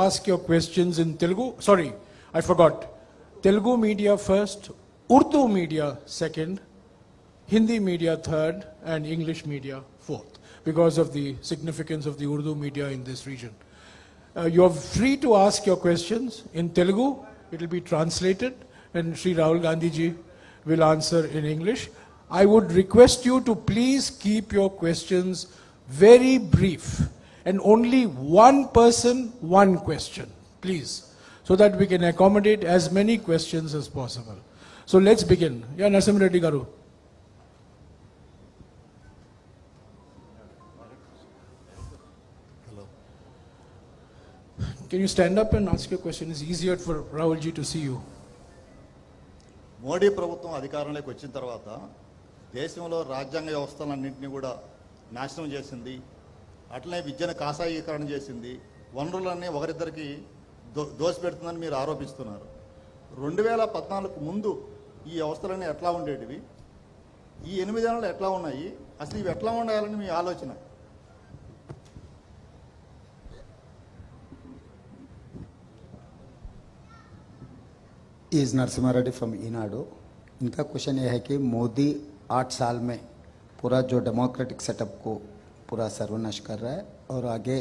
Ask your questions in Telugu. Sorry, I forgot. Telugu media first, Urdu media second, Hindi media third, and English media fourth, because of the significance of the Urdu media in this region. You are free to ask your questions in Telugu. It will be translated, and Sri Rahul Gandhi ji will answer in English. I would request you to please keep your questions very brief, and only one person, one question, please, so that we can accommodate as many questions as possible. So let's begin. Yeah, Narasimha Reddy Garu. Hello. Can you stand up and ask your question? It's easier for Rahul ji to see you. Modi ప్రభుత్వం అధికారంలోకి వచ్చిన తర్వాత దేశంలో రాజ్యాంగ వ్యవస్థలన్నింటినీ కూడా నాశనం చేసింది. అట్లనే విద్యను కాషాయీకరణ చేసింది. వనరులన్నీ ఒకరిద్దరికి దోసిపెడుతుందని మీరు ఆరోపిస్తున్నారు. 2014 ముందు ఈ వ్యవస్థలన్నీ ఎట్లా ఉండేటివి, ఈ 8 ఏళ్ళు ఎట్లా ఉన్నాయి, అసలు ఇవి ఎట్లా ఉండాలని మీ ఆలోచన? Is Narasimha Reddy from Eenadu. इनका क्वेश्चन ये है कि मोदी 8 साल में पूरा जो डेमोक्रेटिक सेटअप को पूरा सर्वनाश कर रहा है और आगे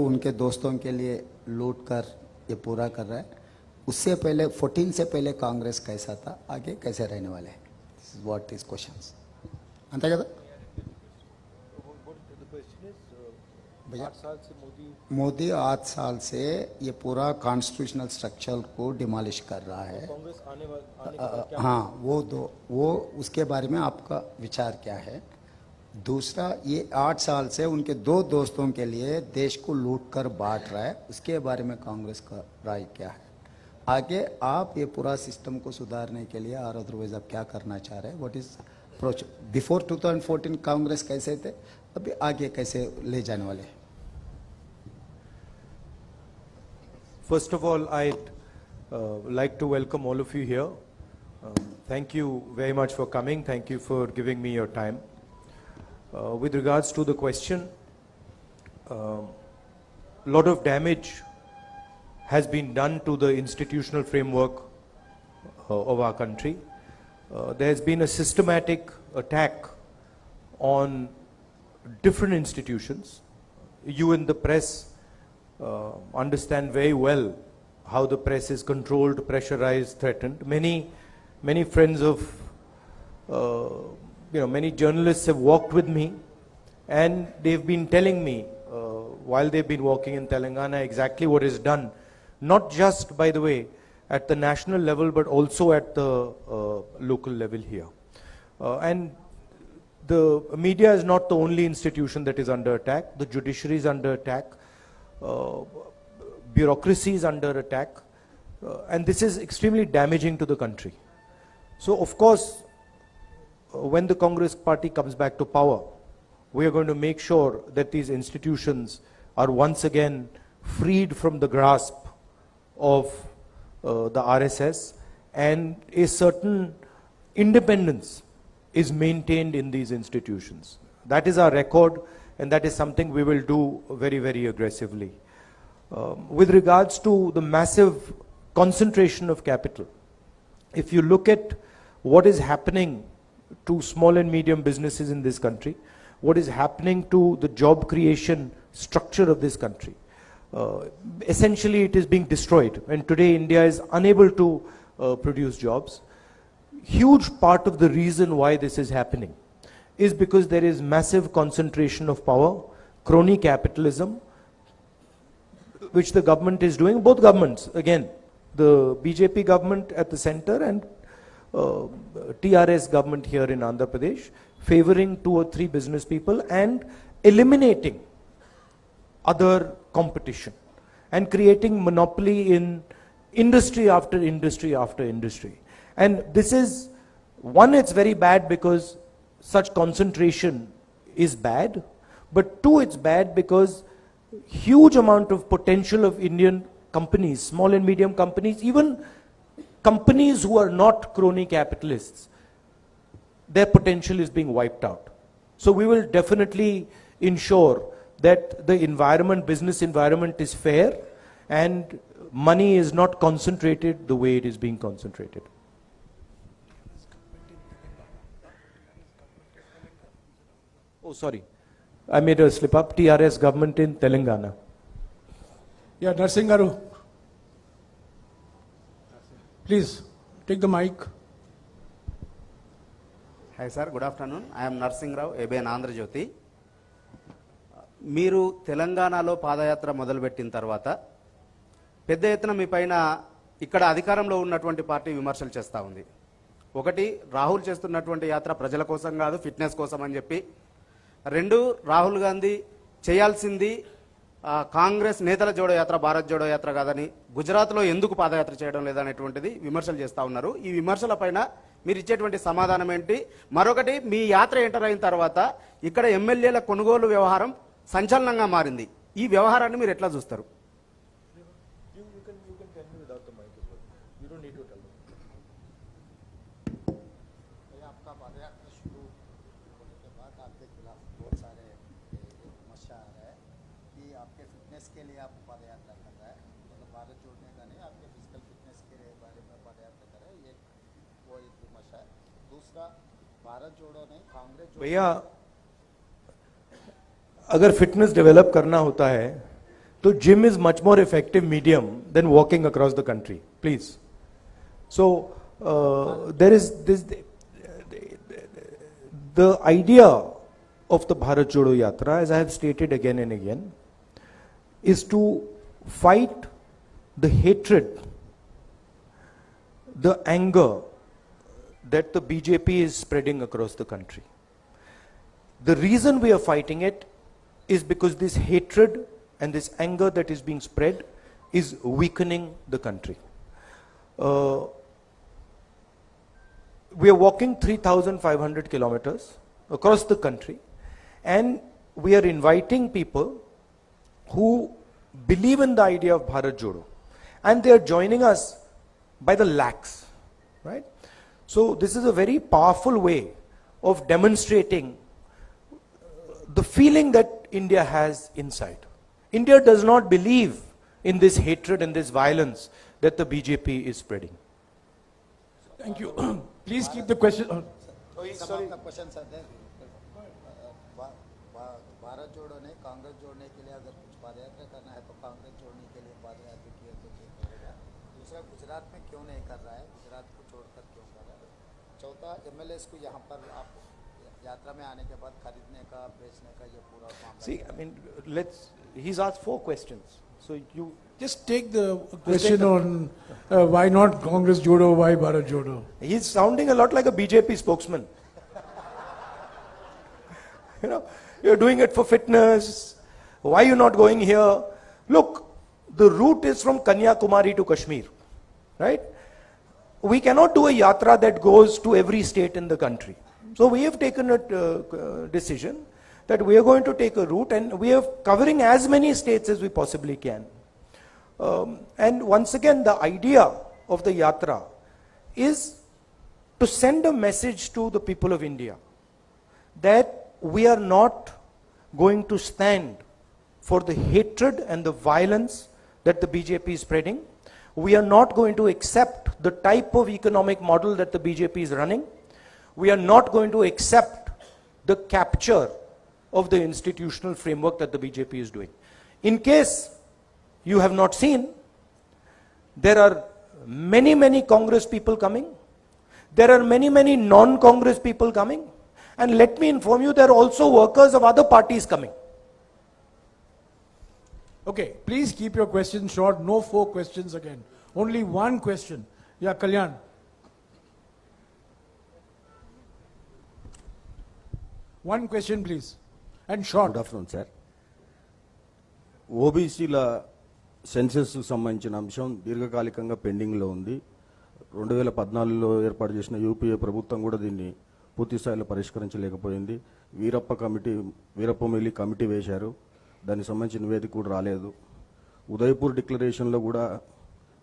उनके दोस्तों के लिए लूट कर ये पूरा कर रहा है. उससे पहले 14 से पहले कांग्रेस कैसा था, आगे कैसे रहने वाले हैं? व्हाट इज क्वेश्चंस अंत కదా. भैया 8 साल से ये पूरा कॉन्स्टिट्यूशनल स्ट्रक्चर को डिमोलिश कर रहा है. हाँ, वो उसके बारे में आपका विचार क्या है? दूसरा, ये 8 साल से उनके 2 दोस्तों के लिए देश को लूट कर बांट रहा है, उसके बारे में कांग्रेस का राय क्या है? आगे आप ये पूरा सिस्टम को सुधारने के लिए और अदरवाइज आप क्या करना चाह रहे हैं? What is approach? Before 2014 Congress कैसे थे, अभी आगे कैसे ले जाने वाले हैं? First of all, I'd like to welcome all of you here. Thank you very much for coming. Thank you for giving me your time. With regards to the question, a lot of damage has been done to the institutional framework of our country. There has been a systematic attack on different institutions. You in the press understand very well how the press is controlled, pressurized, threatened. Many friends of many journalists have walked with me, and they've been telling me while they've been walking in Telangana exactly what is done, not just, by the way, at the national level, but also at the local level here. And the media is not the only institution that is under attack. The judiciary is under attack. Bureaucracy is under attack, and this is extremely damaging to the country. So of course, when the Congress party comes back to power, we are going to make sure that these institutions are once again freed from the grasp of the RSS, and a certain independence is maintained in these institutions. That is our record, and that is something we will do very, very aggressively. With regards to the massive concentration of capital, if you look at what is happening to small and medium businesses in this country, what is happening to the job creation structure of this country, essentially it is being destroyed, and today India is unable to produce jobs. Huge part of the reason why this is happening is because there is massive concentration of power, crony capitalism, which the government is doing, both governments, again, the BJP government at the center and TRS government here in Andhra Pradesh, favoring 2 or 3 business people and eliminating other competition and creating monopoly in industry after industry after industry. And this is, one, it's very bad because such concentration is bad, but 2, it's bad because huge amount of potential of Indian companies, small and medium companies, even companies who are not crony capitalists, their potential is being wiped out. So we will definitely ensure that the environment, business environment is fair, and money is not concentrated the way it is being concentrated. Oh, sorry. I made a slip up. TRS government in Telangana. Yeah, Narsingh Garu. Please, take the mic. Hi sir, good afternoon. I am Narsingh Rao, ABN Andhra Jyoti. మీరు తెలంగాణలో పాదయాత్ర మొదలుపెట్టిన తర్వాత పెద్ద ఎత్తున మీ పైన ఇక్కడ అధికారంలో ఉన్నటువంటి పార్టీ విమర్శలు చేస్తూ ఉంది. ఒకటి, రాహుల్ చేస్తున్నటువంటి యాత్ర ప్రజల కోసం కాదు, ఫిట్నెస్ కోసం అని చెప్పి. రెండు, రాహుల్ గాంధీ చేయాల్సింది కాంగ్రెస్ నేతల జోడో యాత్ర, భారత్ జోడో యాత్ర కాదని, గుజరాత్లో ఎందుకు పాదయాత్ర చేయడం లేదనేటువంటిది విమర్శలు చేస్తూ ఉన్నారు. ఈ విమర్శల పైన మీరు ఇచ్చేటువంటి సమాధానం ఏంటి? మరొకటి, మీ యాత్ర ఎంటర్ అయిన తర్వాత ఇక్కడ ఎమ్మెల్యేల కొనుగోలు వ్యవహారం సంచలనంగా మారింది. ఈ వ్యవహారాన్ని మీరు ఎట్లా చూస్తారు? आपका पदयात्रा शुरू होने के बाद आपके खिलाफ बहुत सारे समस्या आ रहा है कि आपके फिटनेस के लिए आप पदयात्रा कर रहा है, मतलब भारत जोड़ने का नहीं, आपके फिजिकल फिटनेस के बारे में पदयात्रा कर रहे हैं, ये वो एक विमर्श है. दूसरा, भारत जोड़ो नहीं, कांग्रेस जोड़ो. भैया, अगर फिटनेस डेवलप करना होता है तो gym is much more effective medium than walking across the country, please. So there is this the idea of the Bharat Jodo Yatra, as I have stated again and again, is to fight the hatred, the anger that the BJP is spreading across the country. The reason we are fighting it is because this hatred and this anger that is being spread is weakening the country. We are walking 3,500 kilometers across the country, and we are inviting people who believe in the idea of Bharat Jodo, and they are joining us by the lakhs, right? So this is a very powerful way of demonstrating the feeling that India has inside. India does not believe in this hatred and this violence that the BJP is spreading. Thank you. Please keep the question. some of the questions are there. Bharat जोड़ो ने कांग्रेस जोड़ने के लिए अगर कुछ पदयात्रा करना है तो कांग्रेस जोड़ने के लिए पदयात्रा किया तो क्या करेगा? दूसरा, गुजरात में क्यों नहीं कर रहा है, गुजरात को छोड़कर क्यों कर रहा है? चौथा, एमएलएस को यहाँ पर आप यात्रा में आने के बाद खरीदने का, बेचने का ये पूरा मामला. See, I mean, he's asked 4 questions. So you Just take the question on why not Congress Jodo, why Bharat Jodo. He's sounding a lot like a BJP spokesman. You know, you're doing it for fitness. Why are you not going here? Look, the route is from Kanyakumari to Kashmir, right? We cannot do a yatra that goes to every state in the country. So we have taken a decision that we are going to take a route, and we are covering as many states as we possibly can. And once again, the idea of the yatra is to send a message to the people of India that we are not going to stand for the hatred and the violence that the BJP is spreading. We are not going to accept the type of economic model that the BJP is running. We are not going to accept the capture of the institutional framework that the BJP is doing. In case you have not seen, there are many, many Congress people coming. There are many, many non-Congress people coming. And let me inform you, there are also workers of other parties coming. Okay, please keep your questions short. No 4 questions again. Only 1 question. Yeah, Kalyan. One question, please. And short. Good afternoon sir. ఓబీసీల సెన్సెస్కు సంబంధించిన అంశం దీర్ఘకాలికంగా పెండింగ్లో ఉంది. 2014లో ఏర్పాటు చేసిన UPA ప్రభుత్వం కూడా దీన్ని పూర్తి స్థాయిలో పరిష్కరించలేకపోయింది. వీరప్ప మొయిలీ కమిటీ వేశారు, దానికి సంబంధించిన నివేదిక కూడా రాలేదు. ఉదయపూర్ డిక్లరేషన్లో కూడా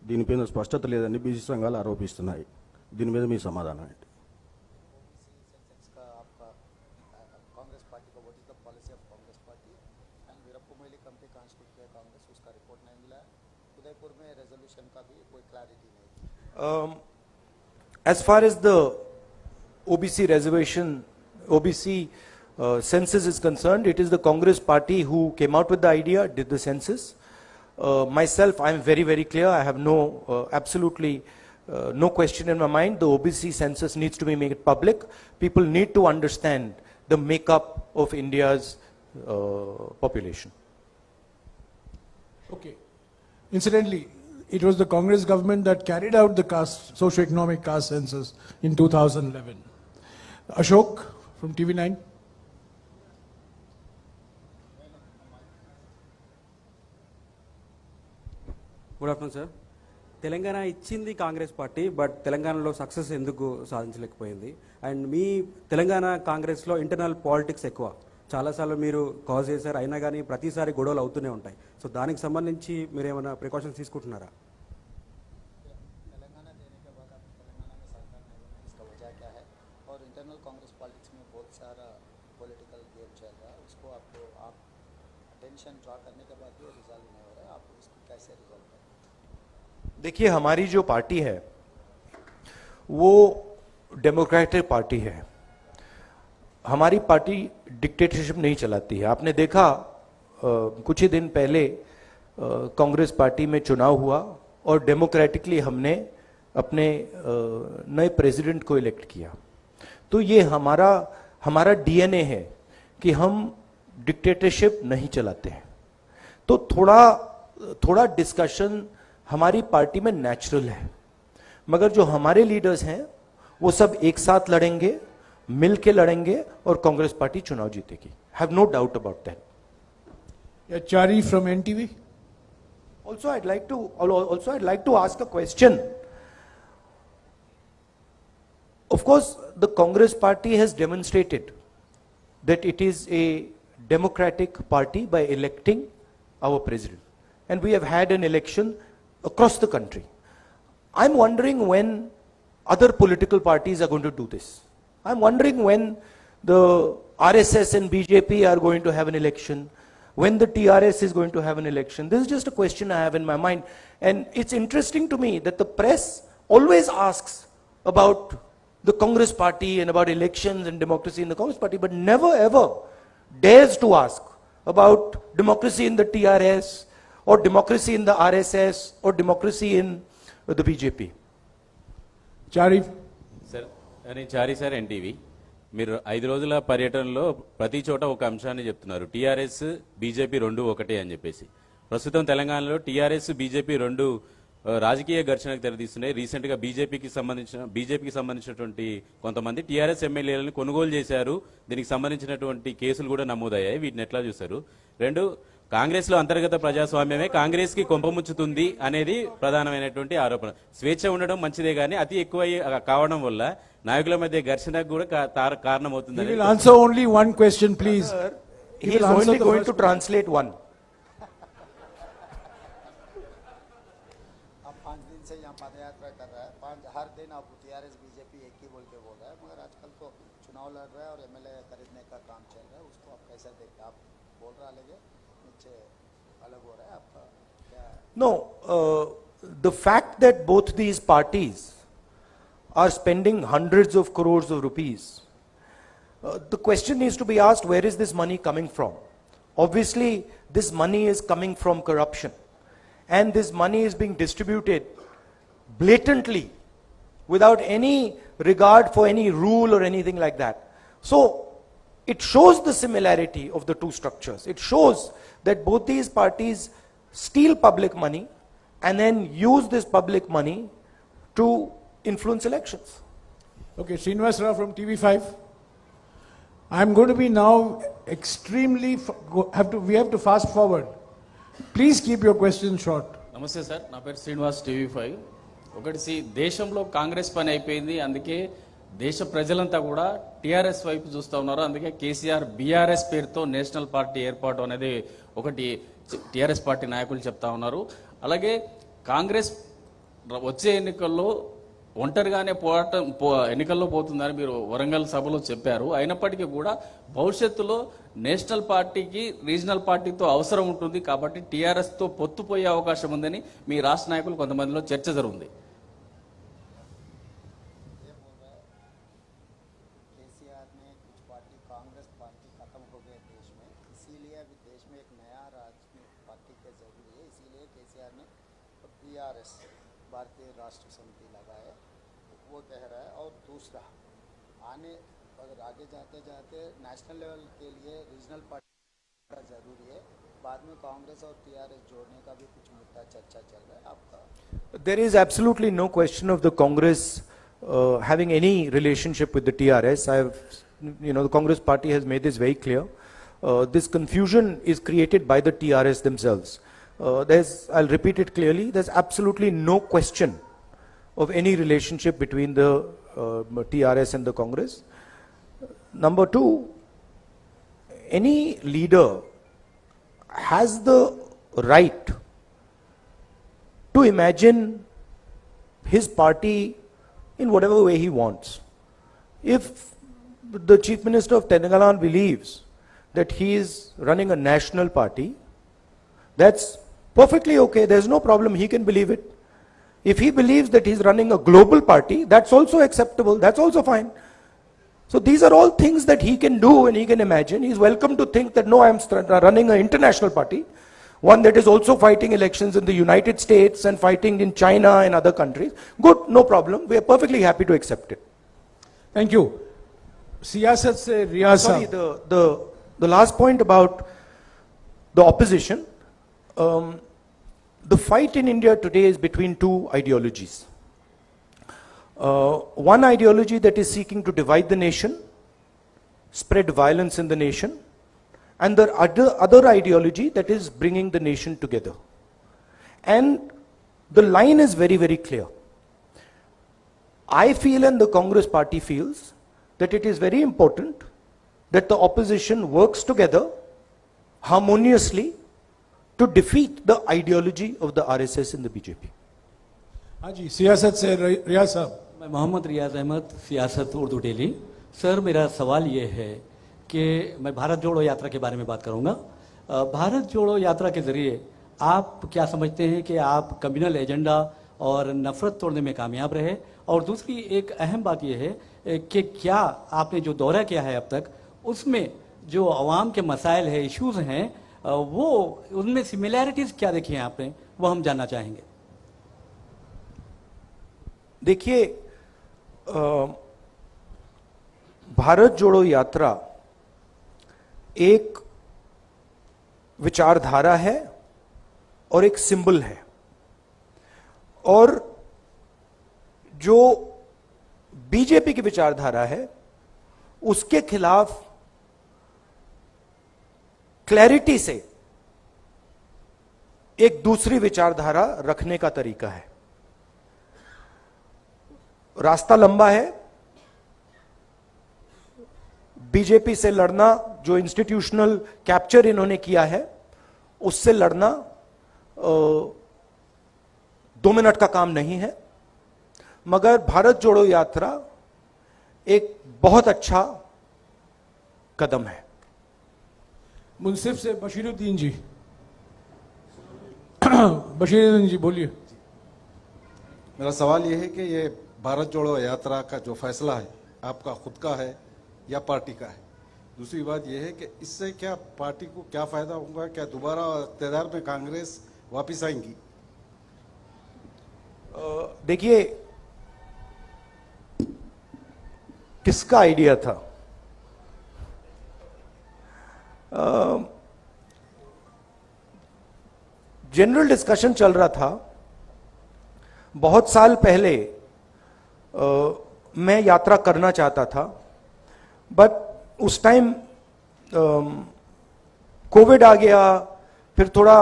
దీనిపైన స్పష్టత లేదని బీసీ సంఘాలు ఆరోపిస్తున్నాయి. దీని మీద మీ సమాధానం ఏంటి? कांग्रेस पार्टी का what is the policy of Congress party and Veerappa Moily committee constitute किया कांग्रेस, उसका रिपोर्ट नहीं मिला है. रेजोल्यूशन का भी कोई क्लैरिटी नहीं। As far as the OBC reservation, OBC census is concerned, it is the Congress party who came out with the idea, did the census. Myself, I am very, very clear. I have absolutely no question in my mind. The OBC census needs to be made public. People need to understand the makeup of India's population. Okay. Incidentally, it was the Congress government that carried out the socio-economic caste census in 2011. Ashok from TV9. Good afternoon sir. Telangana ఇచ్చింది Congress party, but తెలంగాణలో success ఎందుకు సాధించలేకపోయింది? And మీ తెలంగాణ కాంగ్రెస్లో internal politics ఎక్కువ, చాలాసార్లు మీరు cause చేశారు, అయినా కానీ ప్రతిసారి గొడవలు అవుతూనే ఉంటాయి. సో దానికి సంబంధించి మీరు ఏమైనా ప్రికాషన్స్ తీసుకుంటున్నారా? तेलंगाना देने के बाद आप तेलंगाना में सरकार नहीं बनी, इसका वजह क्या है? और इंटरनल कांग्रेस पॉलिटिक्स में बहुत सारा पॉलिटिकल गेम चल रहा है, उसको आपको आप अटेंशन ड्रा करने के बाद भी रिजॉल्व नहीं हो रहा है, आप उसको कैसे रिजॉल्व करें? देखिए, हमारी जो पार्टी है वो डेमोक्रेटिक पार्टी है. हमारी पार्टी डिक्टेटरशिप नहीं चलाती है. आपने देखा कुछ ही दिन पहले कांग्रेस पार्टी में चुनाव हुआ और डेमोक्रेटिकली हमने अपने नए प्रेसिडेंट को इलेक्ट किया. तो ये हमारा डीएनए है कि हम डिक्टेटरशिप नहीं चलाते हैं. तो थोड़ा डिस्कशन हमारी पार्टी में नेचुरल है, मगर जो हमारे लीडर्स हैं वो सब एक साथ लड़ेंगे, मिल के लड़ेंगे और कांग्रेस पार्टी चुनाव जीतेगी. Have no doubt about that. Chari from NTV. Also, I'd like to ask a question. Of course, the Congress party has demonstrated that it is a democratic party by electing our president. And we have had an election across the country. I'm wondering when other political parties are going to do this. I'm wondering when the RSS and BJP are going to have an election, when the TRS is going to have an election. This is just a question I have in my mind. And it's interesting to me that the press always asks about the Congress party and about elections and democracy in the Congress party, but never ever dares to ask about democracy in the TRS or democracy in the RSS or democracy in the BJP. Chari. Sir, నేను చారి sir, NTV. మీరు 5 రోజుల పర్యటనలో ప్రతి చోట ఒక అంశాన్ని చెప్తున్నారు, TRS BJP రెండు ఒకటే అని చెప్పేసి. ప్రస్తుతం తెలంగాణలో టీఆర్ఎస్ బీజేపీ రెండు రాజకీయ ఘర్షణకు తెరదీస్తున్నాయి. రీసెంట్ గా బీజేపీకి సంబంధించినటువంటి కొంతమంది టీఆర్ఎస్ ఎమ్మెల్యేలను కొనుగోలు చేశారు. దీనికి సంబంధించినటువంటి కేసులు కూడా నమోదయ్యాయి. వీటిని ఎట్లా చూస్తారు? రెండు, కాంగ్రెస్ లో అంతర్గత ప్రజాస్వామ్యమే కాంగ్రెస్ కి కొంపముచ్చుతుంది అనేది ప్రధానమైనటువంటి ఆరోపణ. స్వేచ్ఛ ఉండడం మంచిదే గానీ అతి ఎక్కువ కావడం వల్ల నాయకుల మధ్య ఘర్షణకు కూడా కారణమవుతుంది. He will answer only one question, please. He is only going to translate one. आप 5 दिन से यहाँ पद यात्रा कर रहा है, हर दिन आप टीआरएस बीजेपी एक ही बोल के बोल रहा है, मगर आजकल तो चुनाव लड़ रहा है और एमएलए खरीदने का काम चल रहा है, उसको आप कैसे देखते? आप बोल रहा लगे नीचे अलग हो रहा है आपका क्या? No, the fact that both these parties are spending hundreds of crores of rupees, the question needs to be asked, where is this money coming from? Obviously, this money is coming from corruption, and this money is being distributed blatantly without any regard for any rule or anything like that. So it shows the similarity of the two structures. It shows that both these parties steal public money and then use this public money to influence elections. Okay, Srinivas Rao from TV5. I'm going to be now extremely, we have to fast forward. Please keep your questions short. నమస్తే sir, నా పేరు Srinivas, TV5. ఒకటి, దేశంలో కాంగ్రెస్ పని అయిపోయింది, అందుకే దేశ ప్రజలంతా కూడా టీఆర్ఎస్ వైపు చూస్తూ ఉన్నారు. అందుకే కేసీఆర్ బీఆర్ఎస్ పేరుతో నేషనల్ పార్టీ ఏర్పాటు అనేది ఒకటి టీఆర్ఎస్ పార్టీ నాయకులు చెప్తా ఉన్నారు. అలాగే కాంగ్రెస్ వచ్చే ఎన్నికల్లో ఒంటరిగానే ఎన్నికల్లో పోతుందని మీరు వరంగల్ సభలో చెప్పారు. అయినప్పటికీ కూడా భవిష్యత్తులో నేషనల్ పార్టీకి రీజనల్ పార్టీతో అవసరం ఉంటుంది కాబట్టి టీఆర్ఎస్ తో పొత్తుపోయే అవకాశం ఉందని మీ రాష్ట్ర నాయకులు కొంతమందిలో చర్చ జరుగుతుంది. केसीआर ने कुछ पार्टी कांग्रेस पार्टी खत्म हो गए देश में, इसीलिए अभी देश में एक नया राजनीतिक पार्टी के जरूरी है, इसीलिए केसीआर ने बीआरएस भारतीय राष्ट्र समिति लगाए, वो कह रहा है। और दूसरा आने अगर आगे जाते जाते नेशनल लेवल के लिए रीजनल पार्टी का जरूरी है, बाद में कांग्रेस और टीआरएस जोड़ने का भी कुछ मुद्दा चर्चा चल रहा है आपका? There is absolutely no question of the Congress having any relationship with the TRS. The Congress party has made this very clear. This confusion is created by the TRS themselves. I'll repeat it clearly, there's absolutely no question of any relationship between the TRS and the Congress. Number two, any leader has the right to imagine his party in whatever way he wants. If the Chief Minister of Telangana believes that he is running a national party, that's perfectly okay, there's no problem, he can believe it. If he believes that he's running a global party, that's also acceptable, that's also fine. So these are all things that he can do and he can imagine. He's welcome to think that no, I'm running an international party, one that is also fighting elections in the United States and fighting in China and other countries. Good, no problem. We are perfectly happy to accept it. Thank you. सियासत से रियाज Sorry, the last point about the opposition. The fight in India today is between two ideologies. One ideology that is seeking to divide the nation, spread violence in the nation, and the other ideology that is bringing the nation together. And the line is very, very clear. I feel and the Congress party feels that it is very important that the opposition works together harmoniously to defeat the ideology of the RSS and the BJP. हाँ जी, सियासत से रियाज साहब. मैं मोहम्मद रियाज अहमद, सियासत Urdu daily. Sir, मेरा सवाल ये है कि मैं भारत जोड़ो यात्रा के बारे में बात करूंगा. भारत जोड़ो यात्रा के जरिए आप क्या समझते हैं कि आप कम्युनल एजेंडा और नफरत तोड़ने में कामयाब रहे? और दूसरी एक अहम बात यह है कि क्या आपने जो दौरा किया है अब तक, उसमें जो अवाम के मसाइल है, इश्यूज हैं, वो उनमें सिमिलैरिटीज क्या देखी हैं आपने, वो हम जानना चाहेंगे. देखिए, भारत जोड़ो यात्रा एक विचारधारा है और एक सिंबल है, और जो बीजेपी की विचारधारा है उसके खिलाफ क्लैरिटी से एक दूसरी विचारधारा रखने का तरीका है. रास्ता लंबा है. बीजेपी से लड़ना, जो इंस्टीट्यूशनल कैप्चर इन्होंने किया है, उससे लड़ना 2 मिनट का काम नहीं है. मगर भारत जोड़ो यात्रा एक बहुत अच्छा कदम है. मुंसिफ से बशीरुद्दीन जी. बशीरुद्दीन जी बोलिए. मेरा सवाल ये है कि ये भारत जोड़ो यात्रा का जो फैसला है, आपका खुद का है या पार्टी का है? दूसरी बात यह है कि इससे क्या पार्टी को क्या फायदा होगा? क्या दोबारा इक़्तिदार में कांग्रेस वापस आएंगी? देखिए, किसका आइडिया था? जनरल डिस्कशन चल रहा था. बहुत साल पहले मैं यात्रा करना चाहता था, बट उस टाइम कोविड आ गया, फिर थोड़ा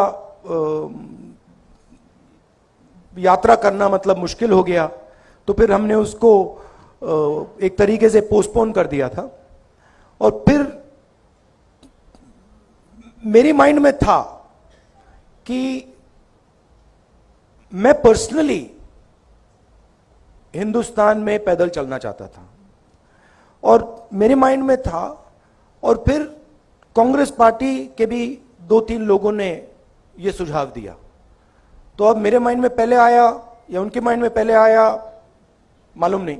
यात्रा करना मतलब मुश्किल हो गया, तो फिर हमने उसको एक तरीके से पोस्टपोन कर दिया था. और फिर मेरे माइंड में था कि मैं पर्सनली हिंदुस्तान में पैदल चलना चाहता था, और मेरे माइंड में था, और फिर कांग्रेस पार्टी के भी 2-3 लोगों ने यह सुझाव दिया। तो अब मेरे माइंड में पहले आया या उनके माइंड में पहले आया, मालूम नहीं।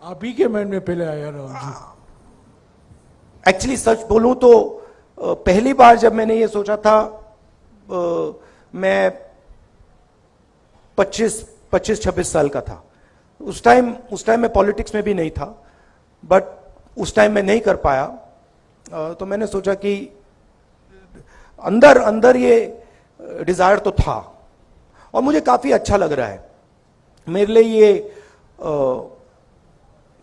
आप ही के माइंड में पहले आया राहुल जी। एक्चुअली सच बोलूं तो पहली बार जब मैंने ये सोचा था, मैं 25-26 साल का था। उस टाइम मैं पॉलिटिक्स में भी नहीं था, बट उस टाइम मैं नहीं कर पाया। तो मैंने सोचा कि अंदर ये डिजायर तो था, और मुझे काफी अच्छा लग रहा है। मेरे लिए ये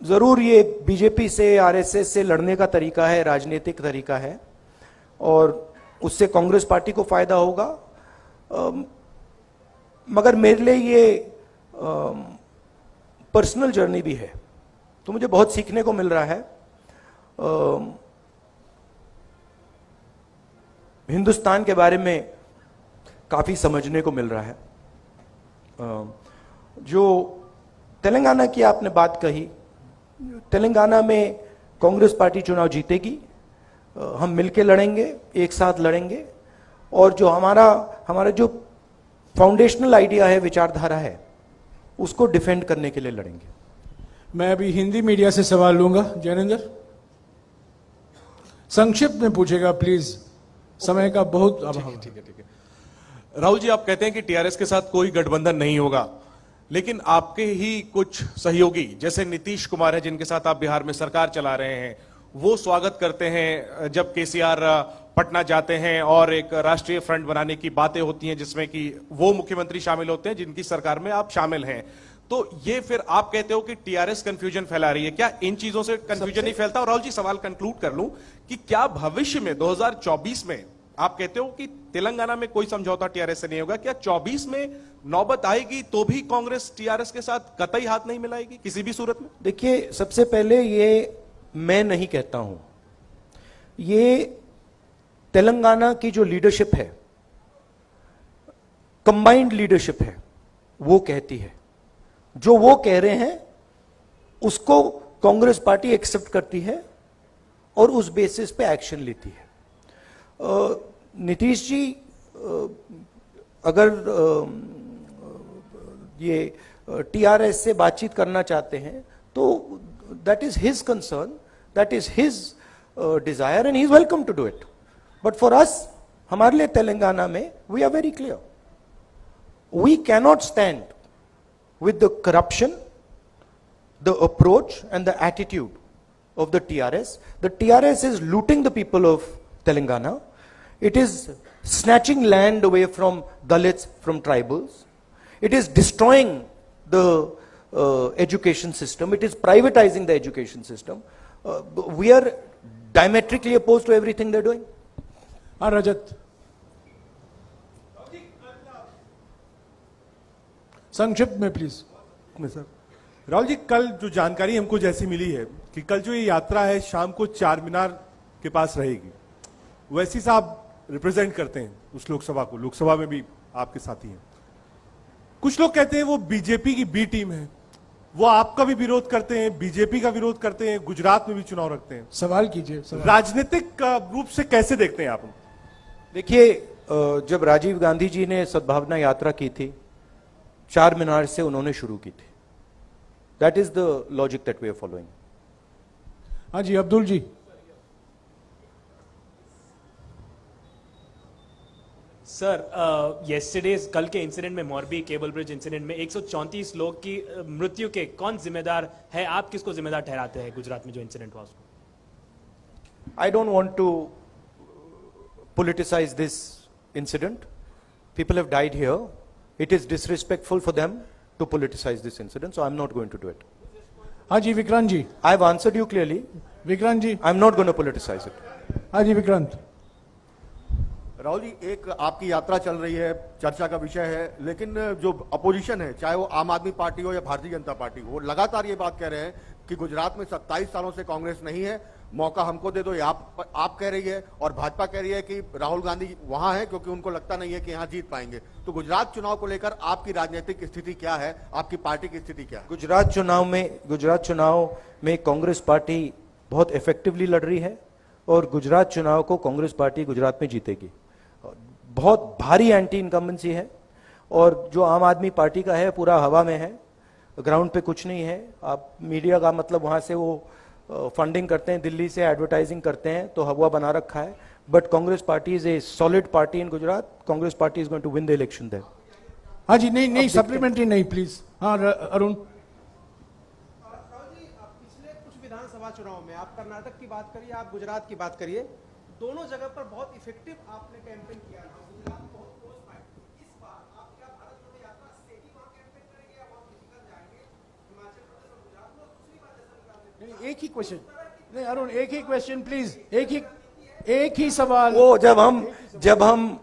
जरूर ये बीजेपी से, आरएसएस से लड़ने का तरीका है, राजनीतिक तरीका है, और उससे कांग्रेस पार्टी को फायदा होगा। मगर मेरे लिए ये पर्सनल जर्नी भी है, तो मुझे बहुत सीखने को मिल रहा है। हिंदुस्तान के बारे में काफी समझने को मिल रहा है। जो तेलंगाना की आपने बात कही, तेलंगाना में कांग्रेस पार्टी चुनाव जीतेगी, हम मिलकर लड़ेंगे, एक साथ लड़ेंगे, और जो हमारा जो फाउंडेशनल आइडिया है, विचारधारा है, उसको डिफेंड करने के लिए लड़ेंगे। मैं अभी हिंदी मीडिया से सवाल लूंगा। जैनेंद्र, संक्षिप्त में पूछेगा प्लीज, समय का बहुत अभाव। ठीक है। राहुल जी, आप कहते हैं कि टीआरएस के साथ कोई गठबंधन नहीं होगा, लेकिन आपके ही कुछ सहयोगी जैसे नीतीश कुमार है, जिनके साथ आप बिहार में सरकार चला रहे हैं, वो स्वागत करते हैं जब केसीआर पटना जाते हैं और एक राष्ट्रीय फ्रंट बनाने की बातें होती हैं, जिसमें कि वो मुख्यमंत्री शामिल होते हैं जिनकी सरकार में आप शामिल हैं। तो ये फिर आप कहते हो कि टीआरएस कंफ्यूजन फैला रही है, क्या इन चीजों से कंफ्यूजन नहीं फैलता? और राहुल जी, सवाल कंक्लूड कर लूं कि क्या भविष्य में 2024 में आप कहते हो कि तेलंगाना में कोई समझौता टीआरएस से नहीं होगा, क्या 24 में नौबत आएगी तो भी कांग्रेस टीआरएस के साथ कतई हाथ नहीं मिलाएगी किसी भी सूरत में? देखिए, सबसे पहले ये मैं नहीं कहता हूं, ये तेलंगाना की जो लीडरशिप है, कंबाइंड लीडरशिप है, वो कहती है। जो वो कह रहे हैं उसको कांग्रेस पार्टी एक्सेप्ट करती है और उस बेसिस पे एक्शन लेती है। नीतीश जी अगर ये टीआरएस से बातचीत करना चाहते हैं तो that is his concern, that is his desire, and he is welcome to do it. But for us, हमारे लिए तेलंगाना में we are very clear, we cannot stand with the corruption, the approach and the attitude of the TRS. The TRS is looting the people of Telangana. It is snatching land away from Dalits, from tribals. It is destroying the education system. It is privatizing the education system. We are diametrically opposed to everything they're doing. Rajat. संक्षिप्त में please. Sir, Rahul ji, कल जो जानकारी हमको जैसी मिली है कि कल जो ये यात्रा है शाम को चार मीनार के पास रहेगी, वैसी से आप रिप्रेजेंट करते हैं उस लोकसभा को, लोकसभा में भी आपके साथी हैं। कुछ लोग कहते हैं वो बीजेपी की बी टीम है, वो आपका भी विरोध करते हैं, बीजेपी का विरोध करते हैं, गुजरात में भी चुनाव रखते हैं। सवाल कीजिए। राजनीतिक रूप से कैसे देखते हैं आप? देखिए, जब राजीव गांधी जी ने सद्भावना यात्रा की थी, चार मीनार से उन्होंने शुरू की थी। That is the logic that we are following. हाँ जी, अब्दुल जी। सर, येस्टरडेज कल के इंसिडेंट में, मोरबी केबल ब्रिज इंसिडेंट में 134 लोग की मृत्यु के कौन जिम्मेदार है? आप किसको जिम्मेदार ठहराते हैं गुजरात में जो इंसिडेंट हुआ उसको? I don't want to politicize this incident. People have died here. It is disrespectful for them to politicize this incident, so I'm not going to do it. Haji Vikrant ji. I've answered you clearly. Vikrant ji. I'm not going to politicize it. Haji Vikrant. Rahul ji, एक आपकी यात्रा चल रही है, चर्चा का विषय है, लेकिन जो अपोजिशन है, चाहे वो आम आदमी पार्टी हो या भारतीय जनता पार्टी हो, वो लगातार ये बात कह रहे हैं कि गुजरात में 27 सालों से कांग्रेस नहीं है, मौका हमको दे दो, ये आप कह रही है, और भाजपा कह रही है कि राहुल गांधी वहां है क्योंकि उनको लगता नहीं है कि यहाँ जीत पाएंगे। तो गुजरात चुनाव को लेकर आपकी राजनीतिक स्थिति क्या है, आपकी पार्टी की स्थिति क्या है? गुजरात चुनाव में कांग्रेस पार्टी बहुत इफेक्टिवली लड़ रही है और गुजरात चुनाव को कांग्रेस पार्टी गुजरात में जीतेगी। बहुत भारी एंटी इनकम्बेंसी है और जो आम आदमी पार्टी का है पूरा हवा में है, ग्राउंड पे कुछ नहीं है। आप मीडिया का मतलब वहां से वो फंडिंग करते हैं, दिल्ली से एडवर्टाइजिंग करते हैं, तो हवा बना रखा है। But Congress party is a solid party in Gujarat. Congress party is going to win the election there. हाँ जी, नहीं सप्लीमेंट्री नहीं प्लीज। हाँ अरुण, पिछले कुछ विधानसभा चुनाव में आप कर्नाटक की बात करिए, आप गुजरात की बात करिए, दोनों जगह पर बहुत इफेक्टिव आपने कैंपेन किया था। गुजरात में बहुत क्लोज फाइट। इस बार आप क्या भारत जोड़ो यात्रा से ही वहां कैंपेन करेंगे या वहां फिजिकल जाएंगे हिमाचल प्रदेश और गुजरात में? दूसरी बात जैसा एक ही क्वेश्चन, नहीं अरुण, एक ही क्वेश्चन प्लीज, एक ही सवाल। वो जब हम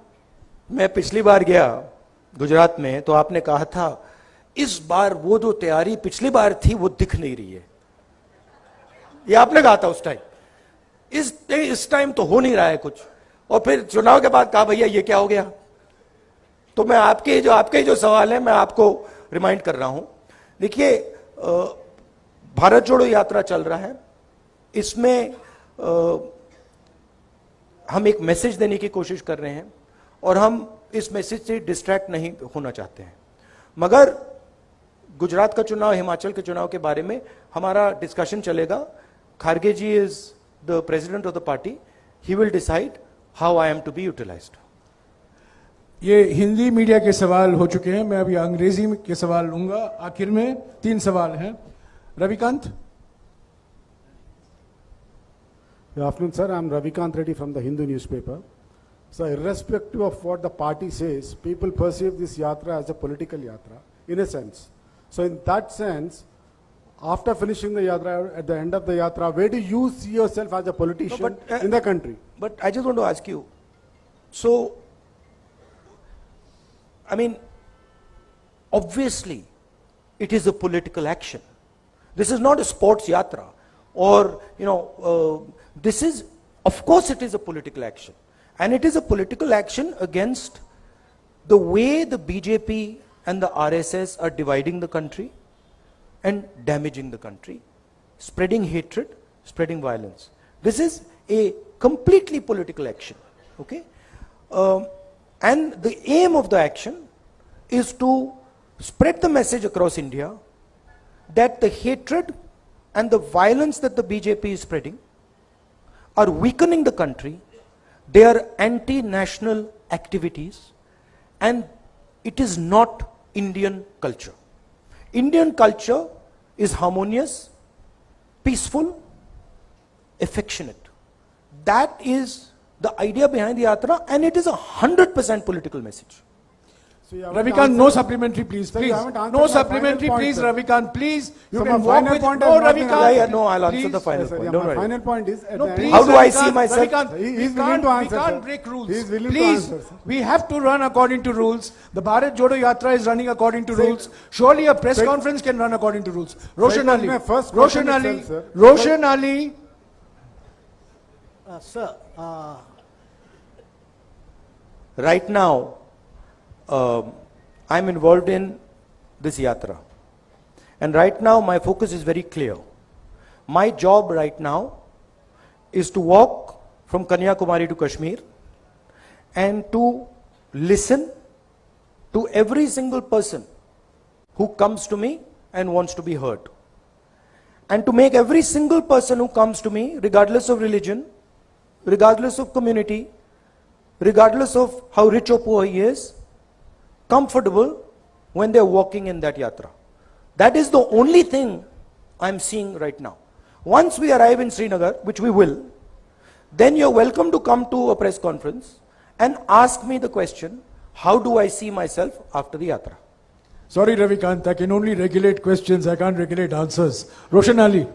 मैं पिछली बार गया गुजरात में तो आपने कहा था इस बार वो जो तैयारी पिछली बार थी वो दिख नहीं रही है, ये आपने कहा था उस टाइम। इस टाइम तो हो नहीं रहा है कुछ, और फिर चुनाव के बाद कहा भैया ये क्या हो गया। तो मैं आपके जो सवाल है मैं आपको रिमाइंड कर रहा हूं। देखिए, भारत जोड़ो यात्रा चल रहा है, इसमें हम एक मैसेज देने की कोशिश कर रहे हैं और हम इस मैसेज से डिस्ट्रैक्ट नहीं होना चाहते हैं। मगर गुजरात का चुनाव, हिमाचल के चुनाव के बारे में हमारा डिस्कशन चलेगा। Kharge ji is the president of the party, he will decide how I am to be utilized. ये हिंदी मीडिया के सवाल हो चुके हैं, मैं अभी अंग्रेजी के सवाल लूंगा। आखिर में 3 सवाल हैं। Ravikant. Good afternoon, sir. I'm Ravikant Reddy from the Hindu newspaper. So, irrespective of what the party says, people perceive this yatra as a political yatra, in a sense. So, in that sense, after finishing the yatra, at the end of the yatra, where do you see yourself as a politician in the country? But I just want to ask you, so, I mean, obviously, it is a political action. This is not a sports yatra, or, this is, of course it is a political action. And it is a political action against the way the BJP and the RSS are dividing the country and damaging the country, spreading hatred, spreading violence. This is a completely political action, okay? And the aim of the action is to spread the message across India that the hatred and the violence that the BJP is spreading are weakening the country. They are anti-national activities, and it is not Indian culture. Indian culture is harmonious, peaceful, affectionate. That is the idea behind the yatra, and it is 100% political message. So Ravikant, no supplementary, please. Please, no supplementary, please, Ravikant, please. You can walk with. No, Ravikant. No, I'll answer the final point. My final point is, No, please, how do I see myself? Ravikant, He's willing to answer, we can't sir. break rules. He's willing to Please, answer, sir. we have to run according to rules. The Bharat Jodo Yatra is running according to rules. Surely a press conference can run according to rules. Roshan Ali. Roshan Ali. Roshan Ali. Sir, Right now, I'm involved in this yatra. And right now, my focus is very clear. My job right now is to walk from Kanyakumari to Kashmir and to listen to every single person who comes to me and wants to be heard. And to make every single person who comes to me, regardless of religion, regardless of community, regardless of how rich or poor he is, comfortable when they're walking in that yatra. That is the only thing I'm seeing right now. Once we arrive in Srinagar, which we will, then you're welcome to come to a press conference and ask me the question, how do I see myself after the yatra? Sorry, Ravikant, I can only regulate questions, I can't regulate answers. Roshan Ali.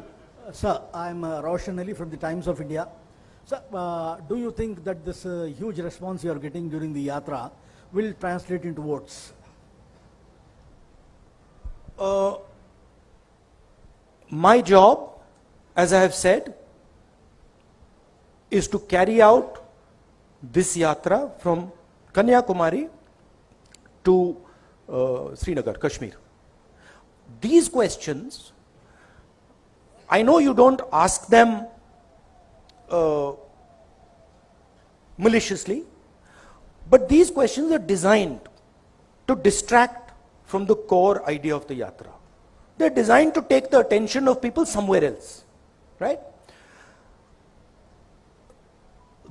sir, I'm Roshan Ali from the Times of India. So, do you think that this huge response you are getting during the yatra will translate into votes? My job, as I have said, is to carry out this yatra from Kanyakumari to Srinagar, Kashmir. These questions, I know you don't ask them maliciously, but these questions are designed to distract from the core idea of the yatra. They're designed to take the attention of people somewhere else, right?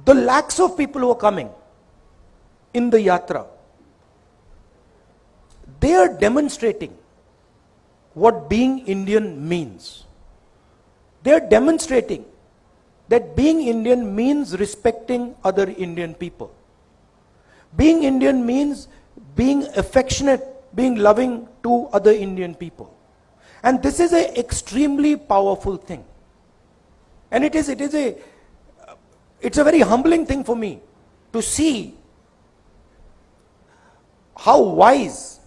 The lakhs of people who are coming in the yatra, they are demonstrating what being Indian means. They are demonstrating that being Indian means respecting other Indian people. Being Indian means being affectionate, being loving to other Indian people. And this is an extremely powerful thing. And it's a very humbling thing for me to see how wise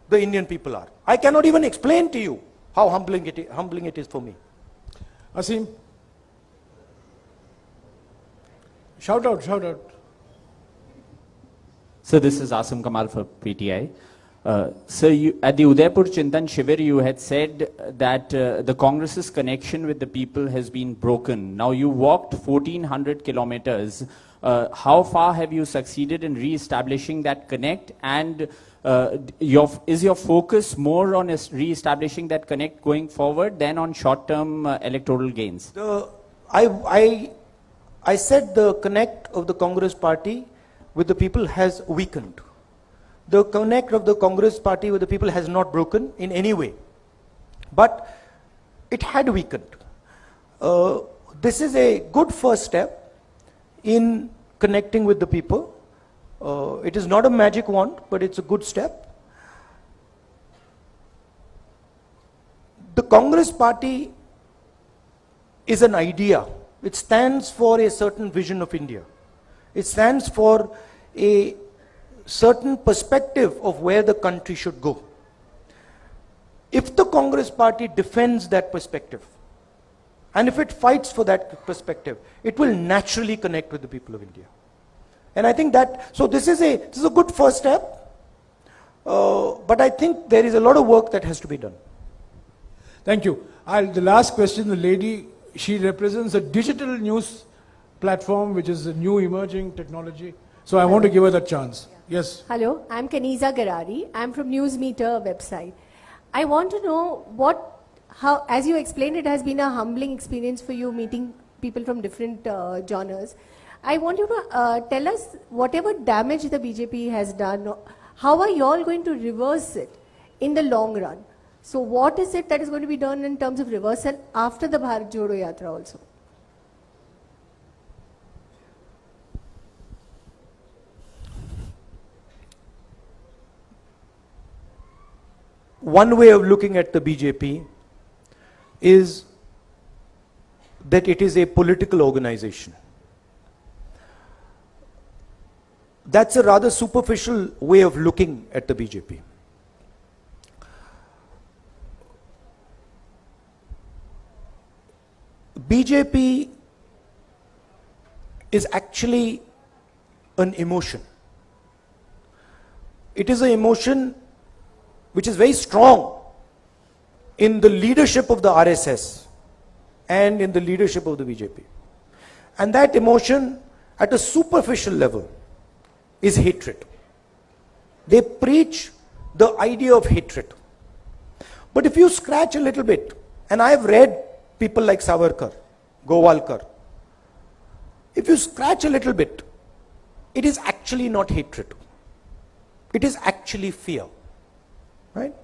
the Indian people are. I cannot even explain to you how humbling it is for me. Asim, shout out. So this is Asim Kamal for PTI. So at the Udaipur Chintan Shivir, you had said that the Congress's connection with the people has been broken. Now you walked 1400 kilometers. How far have you succeeded in re-establishing that connect? And is your focus more on re-establishing that connect going forward than on short-term electoral gains? I said the connect of the Congress party with the people has weakened. The connect of the Congress party with the people has not broken in any way, but it had weakened. This is a good first step in connecting with the people. It is not a magic wand, but it's a good step. The Congress party is an idea. It stands for a certain vision of India. It stands for a certain perspective of where the country should go. If the Congress party defends that perspective, and if it fights for that perspective, it will naturally connect with the people of India. And I think that, so this is a good first step, but I think there is a lot of work that has to be done. Thank you. The last question, the lady, she represents a digital news platform, which is a new emerging technology. So I want to give her that chance. Yes. Hello, I'm Kaniza Garari. I'm from Newsmeter website. I want to know how, as you explained, it has been a humbling experience for you meeting people from different genres. I want you to tell us whatever damage the BJP has done, how are you all going to reverse it in the long run? So what is it that is going to be done in terms of reversal after the Bharat Jodo Yatra also? One way of looking at the BJP is that it is a political organization. That's a rather superficial way of looking at the BJP. BJP is actually an emotion. It is an emotion which is very strong in the leadership of the RSS and in the leadership of the BJP. And that emotion at a superficial level is hatred. They preach the idea of hatred. But if you scratch a little bit, and I have read people like Savarkar, Gowalkar, if you scratch a little bit, it is actually not hatred. It is actually fear. Right?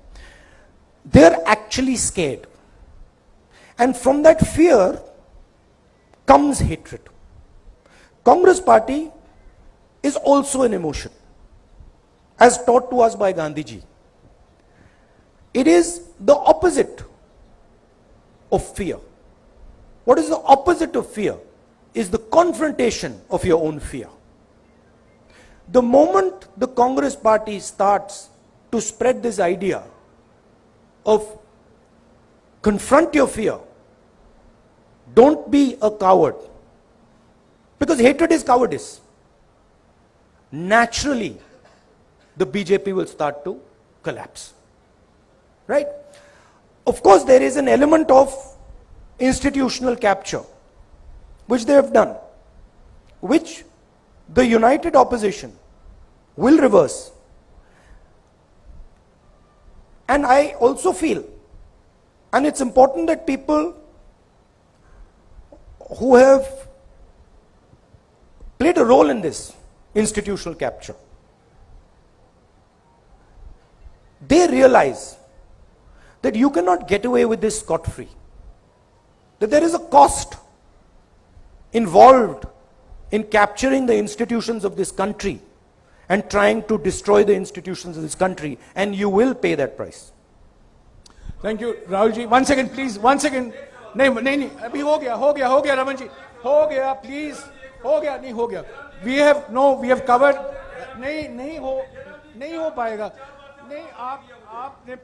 They're actually scared. And from that fear comes hatred. Congress party is also an emotion, as taught to us by Gandhiji. It is the opposite of fear. What is the opposite of fear? is the confrontation of your own fear. The moment the Congress party starts to spread this idea of confront your fear, don't be a coward, because hatred is cowardice, naturally the BJP will start to collapse. Right? Of course, there is an element of institutional capture, which they have done, which the united opposition will reverse. And I also feel, and it's important that people who have played a role in this institutional capture, they realize that you cannot get away with this scot-free, that there is a cost involved in capturing the institutions of this country and trying to destroy the institutions of this country, and you will pay that price. Thank you, Rahul ji. 1 second, please. 1 second. नहीं, अभी हो गया, रमन जी, हो गया, please, हो गया, नहीं हो गया. We have covered. नहीं हो पाएगा. नहीं, आपने